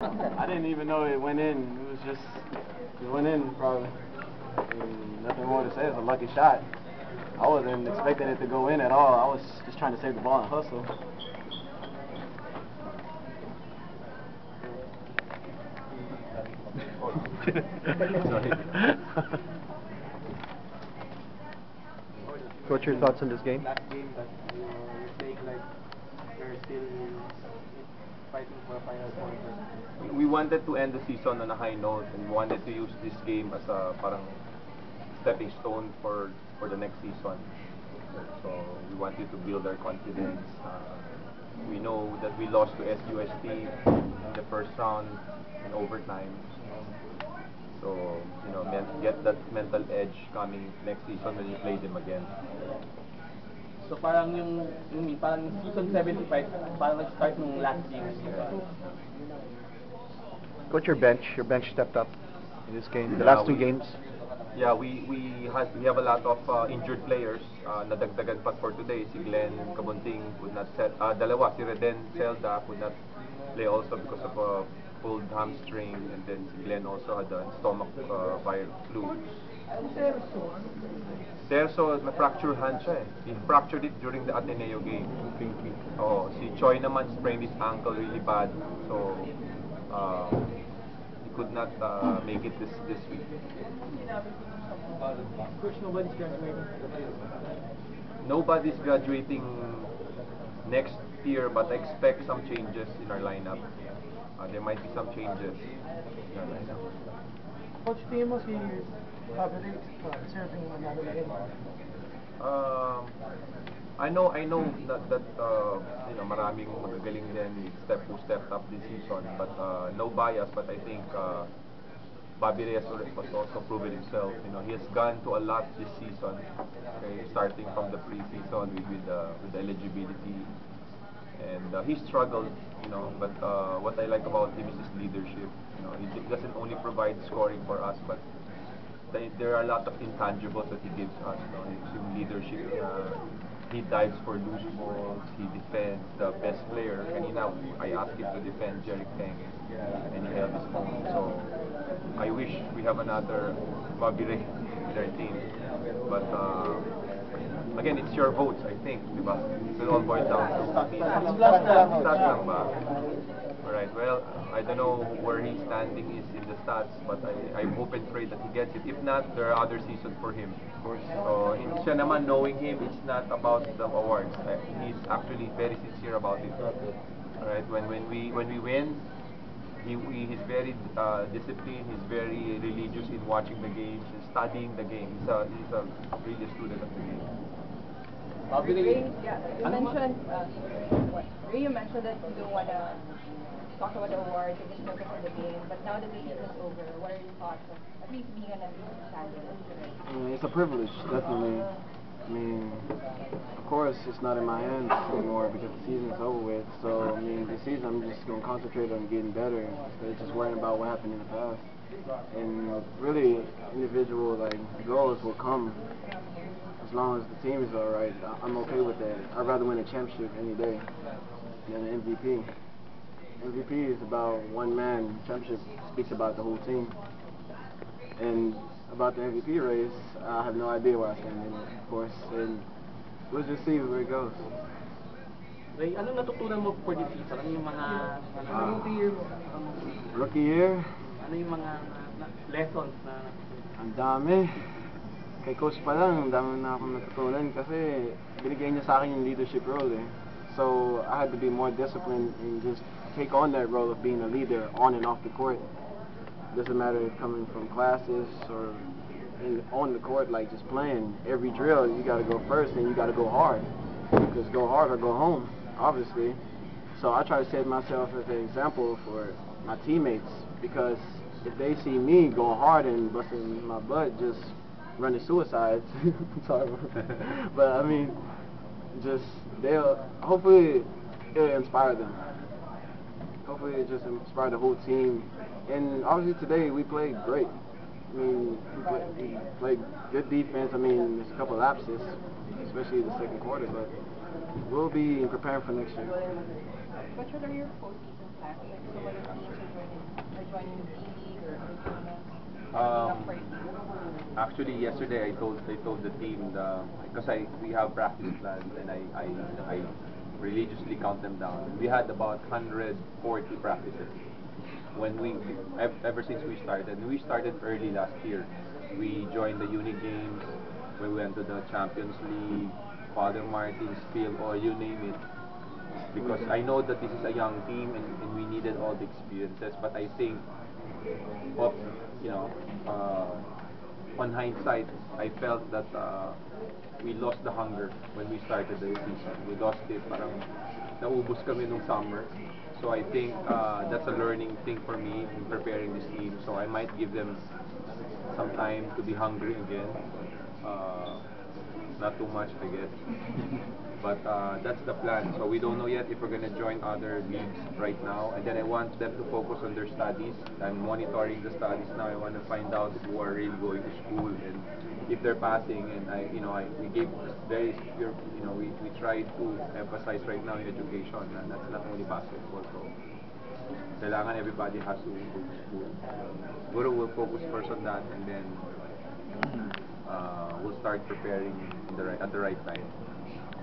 I didn't even know it went in. It was just, it went in probably. I mean, nothing more to say. It was a lucky shot. I wasn't expecting it to go in at all. I was just trying to save the ball and hustle. What's your thoughts on this game? Last game that you're playing like you're still fighting for a final point. We wanted to end the season on a high note and wanted to use this game as a parang stepping stone for the next season. So we wanted to build our confidence. We know that we lost to SUST in the first round in overtime. So, you know, get that mental edge coming next season when you play them again. So parang parang season 75 parang nag-start nung last game. Coach, your bench stepped up in this game. The last two games. Yeah, we have a lot of injured players. Nadagdagan pa for today. Si Glenn Cabunting could not dalawa, si Reden Celda could not play also because of a pulled hamstring, and then si Glenn also had a stomach virus flu. Terso, na-fracture hand siya eh. He fractured it during the Ateneo game. Oh, si Choi naman sprained his ankle really bad. So, he could not make it this week. Coach, nobody's graduating. Nobody's graduating next year, but I expect some changes in our lineup. There might be some changes in our lineup. Coach, tingin mo si Fabio deserving manalo na rin? I know that you know, maraming magagaling din who stepped up this season, but no bias, but I think Bobby Reyes was also proven himself. You know, he has gone to a lot this season. Okay, starting from the preseason with the eligibility, and he struggled. You know, but what I like about him is his leadership. You know, he doesn't only provide scoring for us, but there are a lot of intangibles that he gives us. You know, his leadership. He dives for loose balls. He defends the best player. Kanina, I asked him to defend Jerick Teng, and he held his own. So I wish we have another Bobby Reyes in our team. But again, it's your votes, I think, diba? It all boils down to stats lang ba? Alright, well, I don't know where his standing is in the stats, but I hope and pray that he gets it. If not, there are other seasons for him. Of course. So, siya naman, knowing him, it's not about the awards. He's actually very sincere about it. Alright, when we win, he's very disciplined. He's very religious in watching the games and studying the game. He's a really student of the game. Ray, you mentioned that you don't want to talk about the awards, you just focus on the game. But now that the season is over, what are your thoughts of at least being an MVP candidate? It's a privilege, definitely. I mean, of course, it's not in my hands anymore because the season's over with. So, I mean, this season I'm just going to concentrate on getting better instead of just worrying about what happened in the past. And really, individual goals will come as long as the team is all right. I'm okay with that. I'd rather win a championship any day than an MVP. MVP is about one man. Championship speaks about the whole team. And about the MVP race, I have no idea where I stand in it, of course. And we'll just see where it goes. Ray, anong natutunan mo for this season? Ano yung mga Rookie year? Ano yung mga lessons na Ang dami. Kay coach pa lang, ang dami na akong natutunan kasi binigay niya sa akin yung leadership role eh. So I had to be more disciplined and just take on that role of being a leader on and off the court. Doesn't matter if coming from classes or on the court, like just playing. Every drill, you got to go first and you got to go hard. Because go hard or go home, obviously. So I try to set myself as an example for my teammates because if they see me going hard and busting my butt, just running suicides, sorry, but I mean, just hopefully it'll inspire them. Hopefully it just inspire the whole team. And obviously today we played great. I mean, we played good defense. I mean, there's a couple lapses, especially the second quarter, but we'll be preparing for next year. What are your postseason plans? Like, so what are the teams you're joining up for you? Actually, yesterday I told the team because we have practice plans and I religiously count them down. We had about 140 practices when ever since we started. We started early last year. We joined the Uni Games. We went to the Champions League, Father Martin's Field, or you name it. Because I know that this is a young team and we needed all the experiences. But I think, of, you know, on hindsight, I felt that we lost the hunger when we started the season. We lost it, parang naubos kami nung summer. So I think that's a learning thing for me in preparing this team. So I might give them some time to be hungry again. Not too much, I guess. But that's the plan. So we don't know yet if we're gonna join other leagues right now. And then I want them to focus on their studies. I'm monitoring the studies now. I want to find out who are really going to school and if they're passing. And we give very, we try to emphasize right now in education, and that's not only basketball. So kailangan everybody has to go to school. Guru will focus first on that, and then we'll start preparing at the right time.